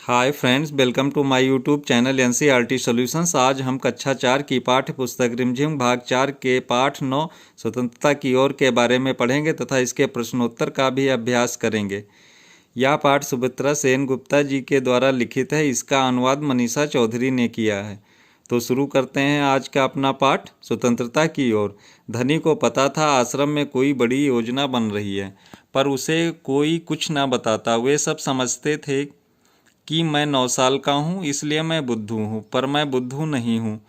Hi friends, welcome to my YouTube channel NCERT solutions. आज हम कक्षा 4 की पाठ्य पुस्तक रिमझिम भाग 4 के पाठ 9 स्वतंत्रता की ओर के बारे में पढ़ेंगे तथा इसके प्रश्नोत्तर का भी अभ्यास करेंगे। यह पाठ सुमित्रा सेन गुप्ता जी के द्वारा लिखित है। इसका अनुवाद मनीषा चौधरी ने किया है। तो शुरू करते हैं आज का अपना पाठ, स्वतंत्रता की ओर। धनी को पता था आश्रम में कोई बड़ी योजना बन रही है, पर उसे कोई कुछ न बताता। वे सब समझते थे कि मैं 9 साल का हूँ, इसलिए मैं बुद्धू हूँ, पर मैं बुद्धू नहीं हूँ।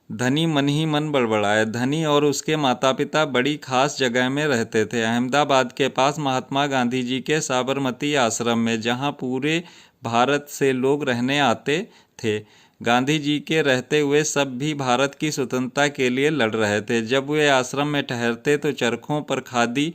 धनी मन ही मन बड़बड़ाया। धनी और उसके माता पिता बड़ी खास जगह में रहते थे, अहमदाबाद के पास महात्मा गांधी जी के साबरमती आश्रम में, जहाँ पूरे भारत से लोग रहने आते थे। गांधी जी के रहते हुए सब भी भारत की स्वतंत्रता के लिए लड़ रहे थे। जब वे आश्रम में ठहरते तो चरखों पर खादी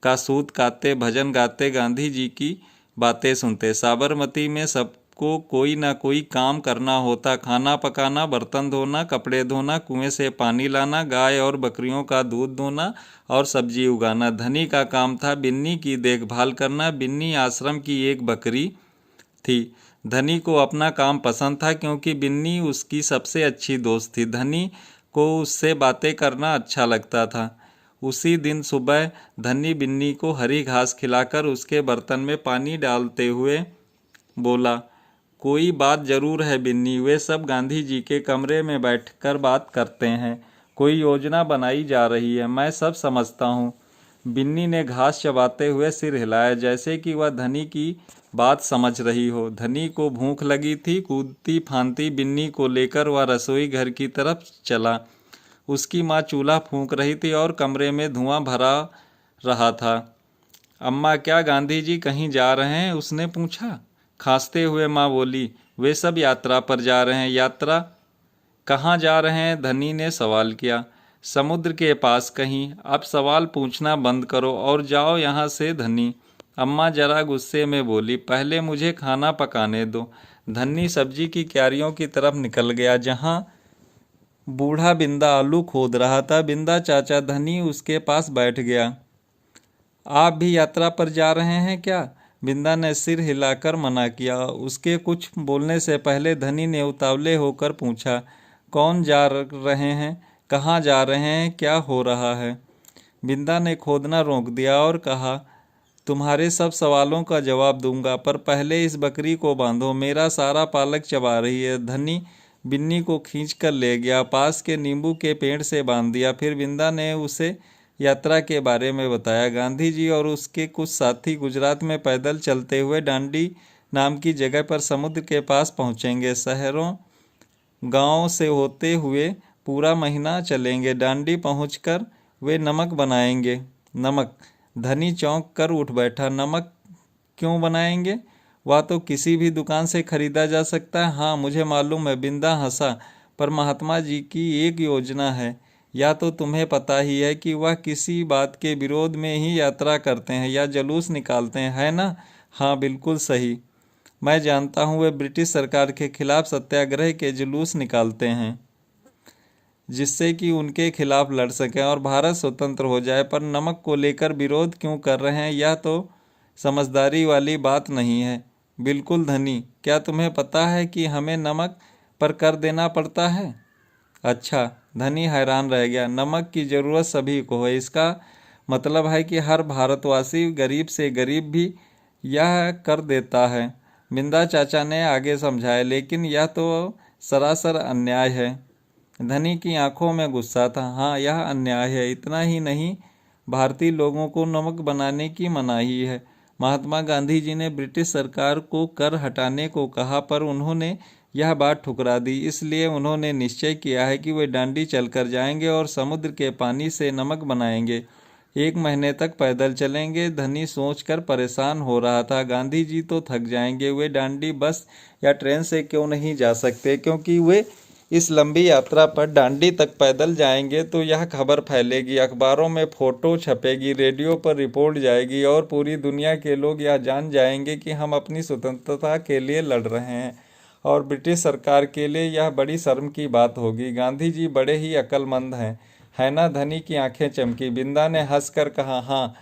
का सूत काटते, भजन गाते, गांधी जी की बातें सुनते। साबरमती में सबको कोई ना कोई काम करना होता। खाना पकाना, बर्तन धोना, कपड़े धोना, कुएं से पानी लाना, गाय और बकरियों का दूध दोना और सब्जी उगाना। धनी का काम था बिन्नी की देखभाल करना। बिन्नी आश्रम की एक बकरी थी। धनी को अपना काम पसंद था क्योंकि बिन्नी उसकी सबसे अच्छी दोस्त थी। धनी को उससे बातें करना अच्छा लगता था। उसी दिन सुबह धनी बिन्नी को हरी घास खिलाकर उसके बर्तन में पानी डालते हुए बोला, कोई बात जरूर है बिन्नी। वे सब गांधी जी के कमरे में बैठकर बात करते हैं। कोई योजना बनाई जा रही है, मैं सब समझता हूँ। बिन्नी ने घास चबाते हुए सिर हिलाया, जैसे कि वह धनी की बात समझ रही हो। धनी को भूख लगी थी। कूदती फांती बिन्नी को लेकर वह रसोई घर की तरफ चला। उसकी माँ चूल्हा फूंक रही थी और कमरे में धुआं भरा रहा था। अम्मा, क्या गांधी जी कहीं जा रहे हैं? उसने पूछा। खांसते हुए माँ बोली, वे सब यात्रा पर जा रहे हैं। यात्रा? कहाँ जा रहे हैं? धनी ने सवाल किया। समुद्र के पास कहीं। अब सवाल पूछना बंद करो और जाओ यहाँ से। धनी अम्मा जरा गुस्से में बोली, पहले मुझे खाना पकाने दो। धनी सब्जी की क्यारियों की तरफ निकल गया, जहाँ बूढ़ा बिंदा आलू खोद रहा था। बिंदा चाचा धनी उसके पास बैठ गया। आप भी यात्रा पर जा रहे हैं क्या? बिंदा ने सिर हिलाकर मना किया। उसके कुछ बोलने से पहले धनी ने उतावले होकर पूछा, कौन जा रहे हैं? कहाँ जा रहे हैं? क्या हो रहा है? बिंदा ने खोदना रोक दिया और कहा, तुम्हारे सब सवालों का जवाब दूंगा, पर पहले इस बकरी को बांधो, मेरा सारा पालक चबा रही है। धनी बिन्नी को खींच कर ले गया, पास के नींबू के पेड़ से बांध दिया। फिर बिंदा ने उसे यात्रा के बारे में बताया। गांधी जी और उसके कुछ साथी गुजरात में पैदल चलते हुए डांडी नाम की जगह पर समुद्र के पास पहुंचेंगे। शहरों गांव से होते हुए पूरा महीना चलेंगे। डांडी पहुंचकर वे नमक बनाएंगे। नमक? धनी चौंक कर उठ बैठा। नमक क्यों बनाएंगे? वह तो किसी भी दुकान से खरीदा जा सकता है। हाँ, मुझे मालूम है। बिंदा हंसा। पर महात्मा जी की एक योजना है। या तो तुम्हें पता ही है कि वह किसी बात के विरोध में ही यात्रा करते हैं या जुलूस निकालते हैं, है ना? हाँ, बिल्कुल सही। मैं जानता हूँ, वे ब्रिटिश सरकार के खिलाफ सत्याग्रह के जुलूस निकालते हैं, जिससे कि उनके खिलाफ लड़ सकें और भारत स्वतंत्र हो जाए। पर नमक को लेकर विरोध क्यों कर रहे हैं? यह तो समझदारी वाली बात नहीं है। बिल्कुल धनी, क्या तुम्हें पता है कि हमें नमक पर कर देना पड़ता है? अच्छा। धनी हैरान रह गया। नमक की ज़रूरत सभी को है, इसका मतलब है कि हर भारतवासी, गरीब से गरीब भी यह कर देता है। बिंदा चाचा ने आगे समझाया, लेकिन यह तो सरासर अन्याय है। धनी की आंखों में गुस्सा था। हाँ, यह अन्याय है। इतना ही नहीं, भारतीय लोगों को नमक बनाने की मनाही है। महात्मा गांधी जी ने ब्रिटिश सरकार को कर हटाने को कहा, पर उन्होंने यह बात ठुकरा दी। इसलिए उन्होंने निश्चय किया है कि वे डांडी चलकर जाएंगे और समुद्र के पानी से नमक बनाएंगे। 1 महीने तक पैदल चलेंगे। धनी सोचकर परेशान हो रहा था। गांधी जी तो थक जाएंगे। वे डांडी बस या ट्रेन से क्यों नहीं जा सकते? क्योंकि वे इस लंबी यात्रा पर डांडी तक पैदल जाएंगे तो यह खबर फैलेगी, अखबारों में फोटो छपेगी, रेडियो पर रिपोर्ट जाएगी और पूरी दुनिया के लोग यह जान जाएंगे कि हम अपनी स्वतंत्रता के लिए लड़ रहे हैं। और ब्रिटिश सरकार के लिए यह बड़ी शर्म की बात होगी। गांधी जी बड़े ही अक्लमंद हैं, है ना? धनी की आंखें चमकी। बिंदा ने हंसकर कहा, हाँ,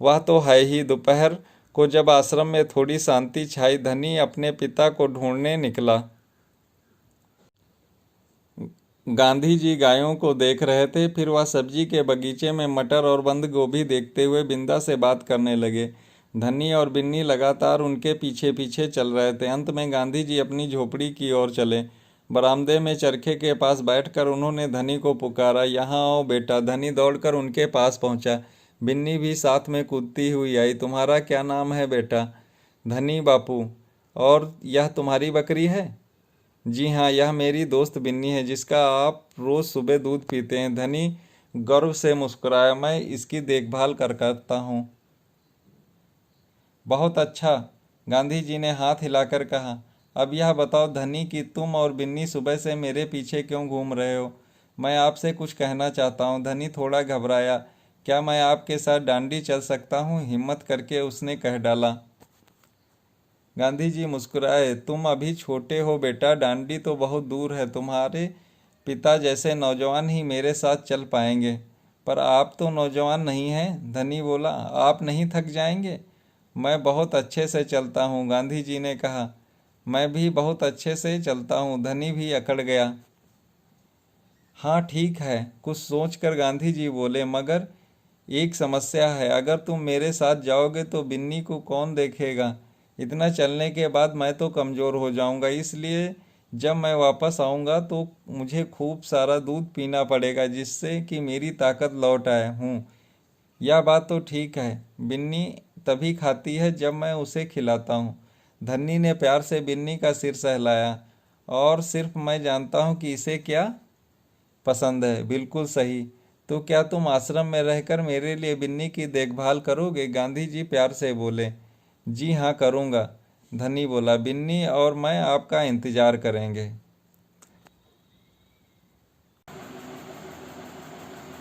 वह तो है ही। दोपहर को जब आश्रम में थोड़ी शांति छाई, धनी अपने पिता को ढूंढने निकला। गांधी जी गायों को देख रहे थे। फिर वह सब्जी के बगीचे में मटर और बंद गोभी देखते हुए बिंदा से बात करने लगे। धनी और बिन्नी लगातार उनके पीछे पीछे चल रहे थे। अंत में गांधी जी अपनी झोपड़ी की ओर चले। बरामदे में चरखे के पास बैठकर उन्होंने धनी को पुकारा, यहाँ आओ बेटा। धनी दौड़कर उनके पास पहुंचा। बिन्नी भी साथ में कूदती हुई आई। तुम्हारा क्या नाम है बेटा? धनी बापू। और यह तुम्हारी बकरी है? जी हाँ, यह मेरी दोस्त बिन्नी है जिसका आप रोज़ सुबह दूध पीते हैं। धनी गर्व से मुस्कुराया, मैं इसकी देखभाल करता हूँ। बहुत अच्छा, गांधी जी ने हाथ हिलाकर कहा। अब यह बताओ धनी कि तुम और बिन्नी सुबह से मेरे पीछे क्यों घूम रहे हो? मैं आपसे कुछ कहना चाहता हूँ। धनी थोड़ा घबराया। क्या मैं आपके साथ डांडी चल सकता हूँ? हिम्मत करके उसने कह डाला। गांधी जी मुस्कुराए। तुम अभी छोटे हो बेटा, डांडी तो बहुत दूर है। तुम्हारे पिता जैसे नौजवान ही मेरे साथ चल पाएंगे। पर आप तो नौजवान नहीं हैं। धनी बोला। आप नहीं थक जाएंगे? मैं बहुत अच्छे से चलता हूँ, गांधी जी ने कहा। मैं भी बहुत अच्छे से चलता हूँ। धनी भी अकड़ गया। हाँ ठीक है, कुछ सोचकर गांधी जी बोले, मगर एक समस्या है। अगर तुम मेरे साथ जाओगे तो बिन्नी को कौन देखेगा? इतना चलने के बाद मैं तो कमज़ोर हो जाऊंगा। इसलिए जब मैं वापस आऊँगा तो मुझे खूब सारा दूध पीना पड़ेगा, जिससे कि मेरी ताकत लौट आए। यह बात तो ठीक है। बिन्नी तभी खाती है जब मैं उसे खिलाता हूँ। धन्नी ने प्यार से बिन्नी का सिर सहलाया। और सिर्फ मैं जानता हूँ कि इसे क्या पसंद है। बिल्कुल सही। तो क्या तुम आश्रम में रहकर मेरे लिए बिन्नी की देखभाल करोगे? गांधी जी प्यार से बोले। जी हाँ करूँगा, धनी बोला। बिन्नी और मैं आपका इंतज़ार करेंगे।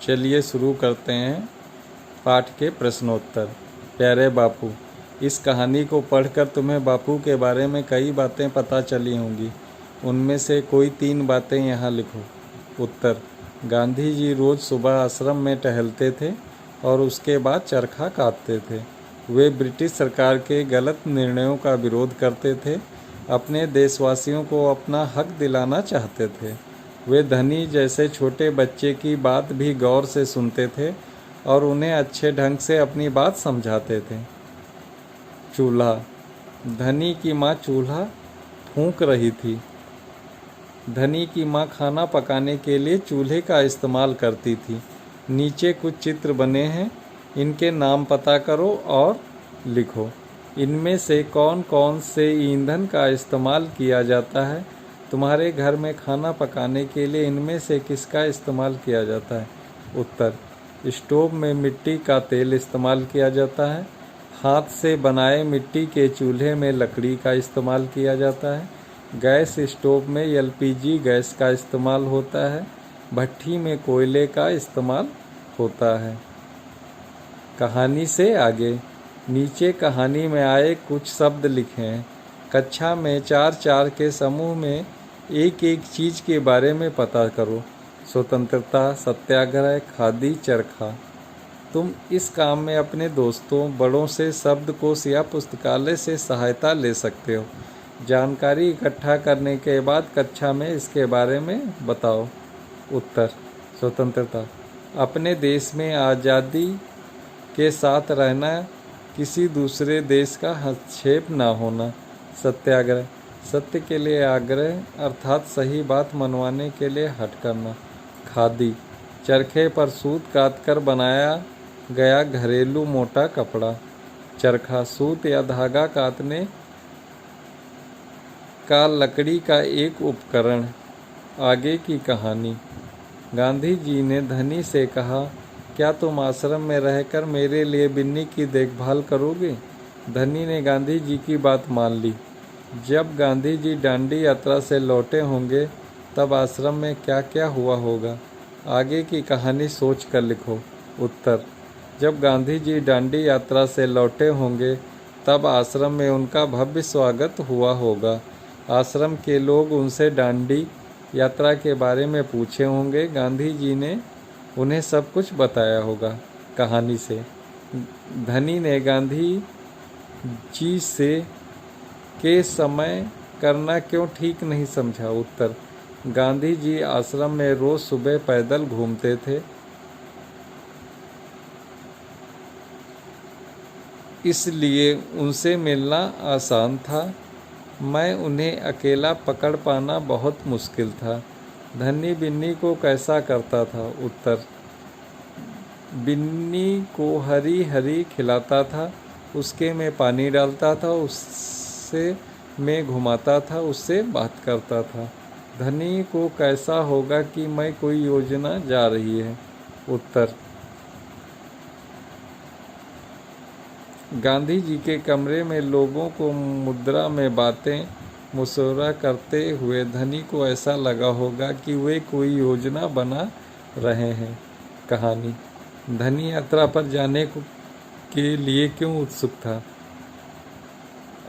चलिए शुरू करते हैं पाठ के प्रश्नोत्तर। प्यारे बापू, इस कहानी को पढ़कर तुम्हें बापू के बारे में कई बातें पता चली होंगी। उनमें से कोई 3 बातें यहाँ लिखो। उत्तर। गांधी जी रोज़ सुबह आश्रम में टहलते थे और उसके बाद चरखा कातते थे। वे ब्रिटिश सरकार के गलत निर्णयों का विरोध करते थे। अपने देशवासियों को अपना हक दिलाना चाहते थे। वे धनी जैसे छोटे बच्चे की बात भी गौर से सुनते थे और उन्हें अच्छे ढंग से अपनी बात समझाते थे। चूल्हा। धनी की माँ चूल्हा फूंक रही थी। धनी की माँ खाना पकाने के लिए चूल्हे का इस्तेमाल करती थी। नीचे कुछ चित्र बने हैं, इनके नाम पता करो और लिखो। इनमें से कौन कौन से ईंधन का इस्तेमाल किया जाता है? तुम्हारे घर में खाना पकाने के लिए इनमें से किसका इस्तेमाल किया जाता है? उत्तर। स्टोव में मिट्टी का तेल इस्तेमाल किया जाता है। हाथ से बनाए मिट्टी के चूल्हे में लकड़ी का इस्तेमाल किया जाता है। गैस स्टोव में एलपीजी गैस का इस्तेमाल होता है। भट्ठी में कोयले का इस्तेमाल होता है। कहानी से आगे। नीचे कहानी में आए कुछ शब्द लिखे हैं। कक्षा में 4-4 के समूह में एक एक चीज़ के बारे में पता करो। स्वतंत्रता, सत्याग्रह, खादी, चरखा। तुम इस काम में अपने दोस्तों, बड़ों से शब्दकोश या पुस्तकालय से सहायता ले सकते हो। जानकारी इकट्ठा करने के बाद कक्षा में इसके बारे में बताओ। उत्तर। स्वतंत्रता। अपने देश में आज़ादी के साथ रहना, किसी दूसरे देश का हस्तक्षेप न होना। सत्याग्रह। सत्य के लिए आग्रह, अर्थात सही बात मनवाने के लिए हट करना। खादी। चरखे पर सूत काटकर बनाया गया घरेलू मोटा कपड़ा। चरखा। सूत या धागा काटने का लकड़ी का एक उपकरण। आगे की कहानी। गांधी जी ने धनी से कहा, क्या तुम आश्रम में रहकर मेरे लिए बिन्नी की देखभाल करोगे? धनी ने गांधी जी की बात मान ली। जब गांधी जी डांडी यात्रा से लौटे होंगे तब आश्रम में क्या क्या हुआ होगा? आगे की कहानी सोच कर लिखो। उत्तर। जब गांधी जी डांडी यात्रा से लौटे होंगे तब आश्रम में उनका भव्य स्वागत हुआ होगा। आश्रम के लोग उनसे डांडी यात्रा के बारे में पूछे होंगे। गांधी जी ने उन्हें सब कुछ बताया होगा। कहानी से। धनी ने गांधी जी से के समय करना क्यों ठीक नहीं समझा? उत्तर, गांधी जी आश्रम में रोज सुबह पैदल घूमते थे, इसलिए उनसे मिलना आसान था। मैं उन्हें अकेला पकड़ पाना बहुत मुश्किल था। धनी बिन्नी को कैसा करता था? उत्तर, बिन्नी को हरी हरी खिलाता था, उसके में पानी डालता था, उससे मैं घुमाता था, उससे बात करता था। धनी को कैसा होगा कि मैं कोई योजना जा रही है? उत्तर, गांधी जी के कमरे में लोगों को मुद्रा में बातें मुशवरा करते हुए धनी को ऐसा लगा होगा कि वे कोई योजना बना रहे हैं। कहानी, धनी यात्रा पर जाने के लिए क्यों उत्सुक था?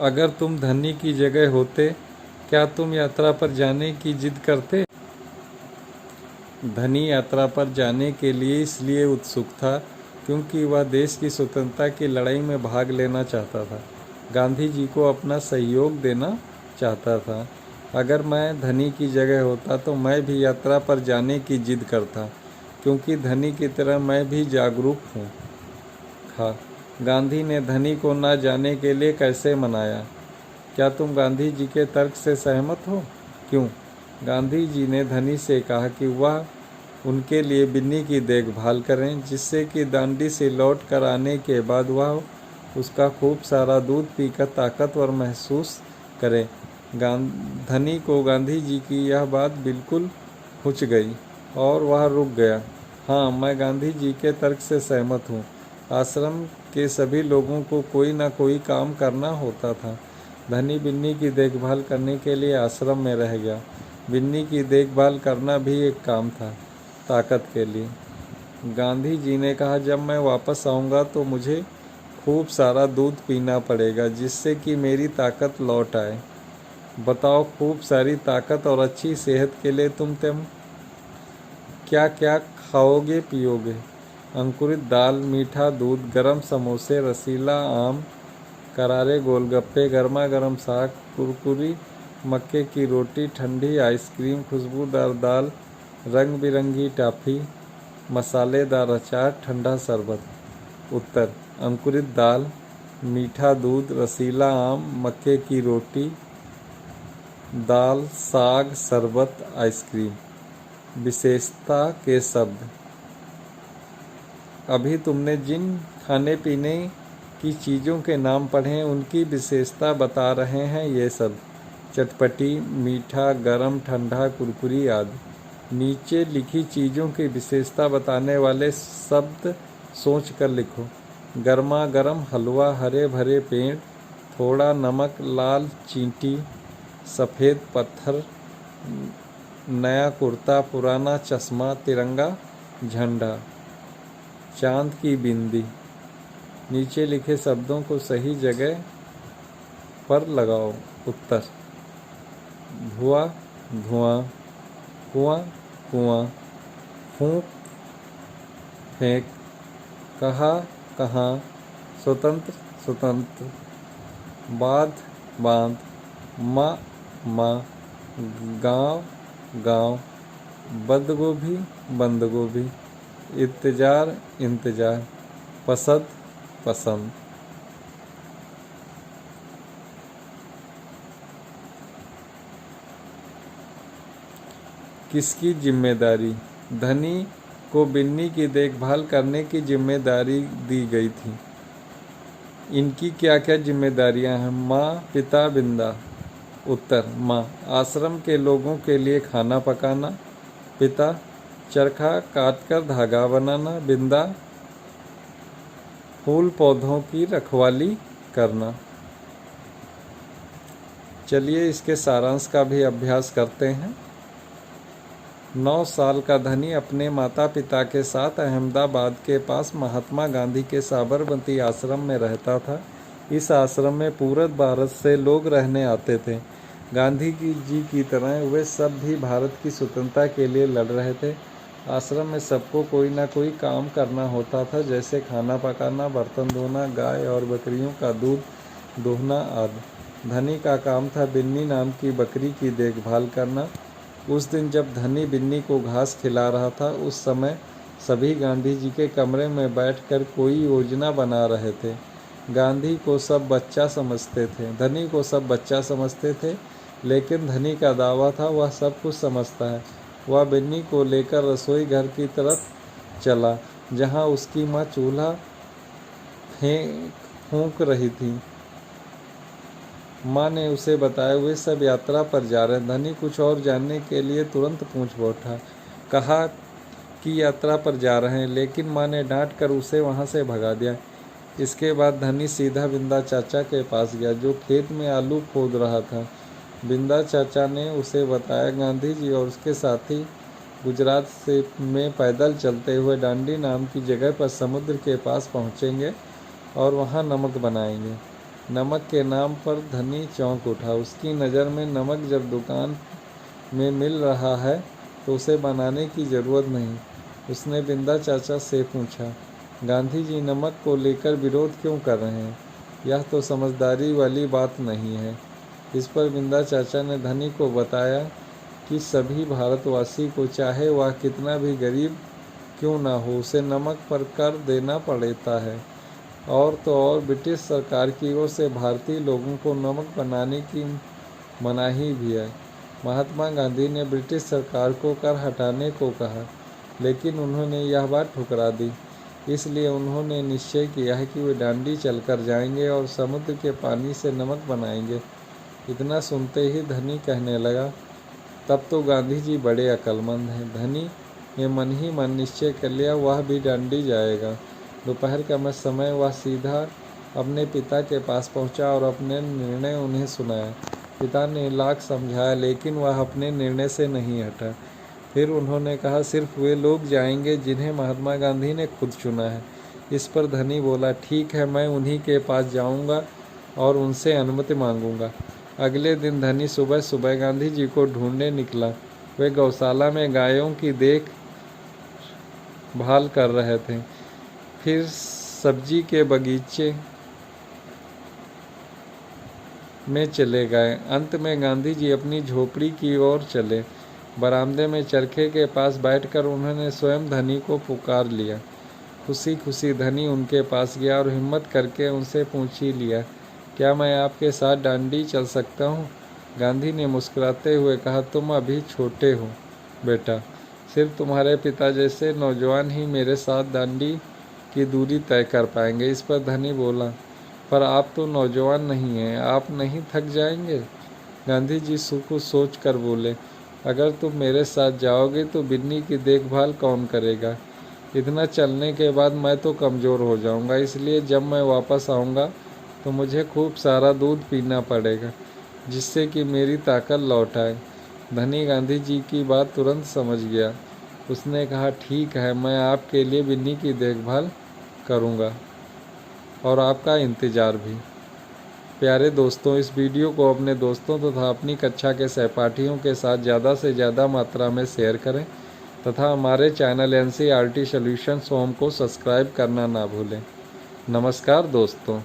अगर तुम धनी की जगह होते, क्या तुम यात्रा पर जाने की जिद करते? धनी यात्रा पर जाने के लिए इसलिए उत्सुक था क्योंकि वह देश की स्वतंत्रता की लड़ाई में भाग लेना चाहता था, गांधी जी को अपना सहयोग देना चाहता था। अगर मैं धनी की जगह होता तो मैं भी यात्रा पर जाने की जिद करता, क्योंकि धनी की तरह मैं भी जागरूक हूँ। हाँ, गांधी ने धनी को न जाने के लिए कैसे मनाया? क्या तुम गांधी जी के तर्क से सहमत हो? क्यों? गांधी जी ने धनी से कहा कि वह उनके लिए बिन्नी की देखभाल करें, जिससे कि दांडी से लौट कर आने के बाद वह उसका खूब सारा दूध पीकर ताकतवर महसूस करें। धनी को गांधी जी की यह बात बिल्कुल खुच गई और वह रुक गया। हाँ, मैं गांधी जी के तर्क से सहमत हूँ। आश्रम के सभी लोगों को कोई ना कोई काम करना होता था। धनी बिन्नी की देखभाल करने के लिए आश्रम में रह गया। बिन्नी की देखभाल करना भी एक काम था, ताकत के लिए। गांधी जी ने कहा, जब मैं वापस आऊँगा तो मुझे खूब सारा दूध पीना पड़ेगा, जिससे कि मेरी ताकत लौट आए। बताओ, खूब सारी ताकत और अच्छी सेहत के लिए तुम क्या क्या खाओगे पियोगे? अंकुरित दाल, मीठा दूध, गरम समोसे, रसीला आम, करारे गोलगप्पे, गर्मा गर्म साग, कुरकुरी मक्के की रोटी, ठंडी आइसक्रीम, खुशबूदार दाल, रंग बिरंगी टॉफ़ी, मसालेदार अचार, ठंडा शरबत। उत्तर, अंकुरित दाल, मीठा दूध, रसीला आम, मक्के की रोटी, दाल, साग, शरबत, आइसक्रीम। विशेषता के शब्द, अभी तुमने जिन खाने पीने की चीज़ों के नाम पढ़े हैं उनकी विशेषता बता रहे हैं ये सब। चटपटी, मीठा, गरम, ठंडा, कुरकुरी आदि। नीचे लिखी चीज़ों की विशेषता बताने वाले शब्द सोच कर लिखो। गर्मा गर्म हलवा, हरे भरे पेड़, थोड़ा नमक, लाल चींटी, सफ़ेद पत्थर, नया कुर्ता, पुराना चश्मा, तिरंगा झंडा, चांद की बिंदी। नीचे लिखे शब्दों को सही जगह पर लगाओ। उत्तर, धुआं धुआं, कुआं कुआं, फूंक फेंक, कहा कहाँ, स्वतंत्र स्वतंत्र, बाध बांध, माँ माँ, गाँव गाँव, बंद गोभी बंद गोभी, इंतजार इंतजार, पसंद पसंद। किसकी जिम्मेदारी? धनी को बिन्नी की देखभाल करने की जिम्मेदारी दी गई थी। इनकी क्या क्या जिम्मेदारियां हैं? माँ, पिता, बिंदा। उत्तर, माँ, आश्रम के लोगों के लिए खाना पकाना। पिता, चरखा काटकर धागा बनाना। बिंदा, फूल पौधों की रखवाली करना। चलिए इसके सारांश का भी अभ्यास करते हैं। 9 साल का धनी अपने माता पिता के साथ अहमदाबाद के पास महात्मा गांधी के साबरमती आश्रम में रहता था। इस आश्रम में पूरे भारत से लोग रहने आते थे। गांधी जी की तरह वे सब भी भारत की स्वतंत्रता के लिए लड़ रहे थे। आश्रम में सबको कोई ना कोई काम करना होता था, जैसे खाना पकाना, बर्तन धोना, गाय और बकरियों का दूध दोहना आदि। धनी का काम था बिन्नी नाम की बकरी की देखभाल करना। उस दिन जब धनी बिन्नी को घास खिला रहा था, उस समय सभी गांधी जी के कमरे में बैठकर कोई योजना बना रहे थे। गांधी को सब बच्चा समझते थे, धनी को सब बच्चा समझते थे, लेकिन धनी का दावा था वह सब कुछ समझता है। वह बिन्नी को लेकर रसोई घर की तरफ चला, जहां उसकी माँ चूल्हा फूंक रही थी। माँ ने उसे बताया वे सब यात्रा पर जा रहे हैं। धनी कुछ और जानने के लिए तुरंत पूछ बैठा, कहा कि यात्रा पर जा रहे हैं, लेकिन माँ ने डांट कर उसे वहाँ से भगा दिया। इसके बाद धनी सीधा बिंदा चाचा के पास गया, जो खेत में आलू खोद रहा था। बिंदा चाचा ने उसे बताया गांधी जी और उसके साथी गुजरात में पैदल चलते हुए डांडी नाम की जगह पर समुद्र के पास पहुँचेंगे और वहाँ नमक बनाएंगे। नमक के नाम पर धनी चौंक उठा। उसकी नज़र में नमक जब दुकान में मिल रहा है तो उसे बनाने की ज़रूरत नहीं। उसने बिंदा चाचा से पूछा, गांधी जी नमक को लेकर विरोध क्यों कर रहे हैं? यह तो समझदारी वाली बात नहीं है। इस पर बिंदा चाचा ने धनी को बताया कि सभी भारतवासी को, चाहे वह कितना भी गरीब क्यों ना हो, उसे नमक पर कर देना पड़ता है। और तो और ब्रिटिश सरकार की ओर से भारतीय लोगों को नमक बनाने की मनाही भी है। महात्मा गांधी ने ब्रिटिश सरकार को कर हटाने को कहा, लेकिन उन्होंने यह बात ठुकरा दी। इसलिए उन्होंने निश्चय किया है कि वे डांडी चलकर जाएंगे और समुद्र के पानी से नमक बनाएंगे। इतना सुनते ही धनी कहने लगा, तब तो गांधी जी बड़े अक्लमंद हैं। धनी ने मन ही मन निश्चय कर लिया वह भी डांडी जाएगा। दोपहर का समय वह सीधा अपने पिता के पास पहुंचा और अपने निर्णय उन्हें सुनाया। पिता ने लाख समझाया, लेकिन वह अपने निर्णय से नहीं हटा। फिर उन्होंने कहा, सिर्फ वे लोग जाएंगे जिन्हें महात्मा गांधी ने खुद चुना है। इस पर धनी बोला, ठीक है, मैं उन्हीं के पास जाऊंगा और उनसे अनुमति मांगूंगा। अगले दिन धनी सुबह सुबह गांधी जी को ढूंढने निकला। वे गौशाला में गायों की देखभाल कर रहे थे। फिर सब्जी के बगीचे में चले गए। अंत में गांधी जी अपनी झोपड़ी की ओर चले। बरामदे में चरखे के पास बैठकर उन्होंने स्वयं धनी को पुकार लिया। खुशी खुशी धनी उनके पास गया और हिम्मत करके उनसे पूछ ही लिया, क्या मैं आपके साथ डांडी चल सकता हूँ? गांधी ने मुस्कुराते हुए कहा, तुम अभी छोटे हो बेटा, सिर्फ तुम्हारे पिता जैसे नौजवान ही मेरे साथ डांडी की दूरी तय कर पाएंगे। इस पर धनी बोला, पर आप तो नौजवान नहीं हैं, आप नहीं थक जाएंगे? गांधी जी कुछ सोच कर बोले, अगर तुम मेरे साथ जाओगे तो बिन्नी की देखभाल कौन करेगा? इतना चलने के बाद मैं तो कमज़ोर हो जाऊंगा, इसलिए जब मैं वापस आऊंगा तो मुझे खूब सारा दूध पीना पड़ेगा, जिससे कि मेरी ताकत लौट आए। धनी गांधी जी की बात तुरंत समझ गया। उसने कहा, ठीक है, मैं आपके लिए बिन्नी की देखभाल करूंगा और आपका इंतज़ार भी। प्यारे दोस्तों, इस वीडियो को अपने दोस्तों तथा अपनी कक्षा के सहपाठियों के साथ ज़्यादा से ज़्यादा मात्रा में शेयर करें तथा हमारे चैनल NCERT सॉल्यूशंस होम को सब्सक्राइब करना ना भूलें। नमस्कार दोस्तों।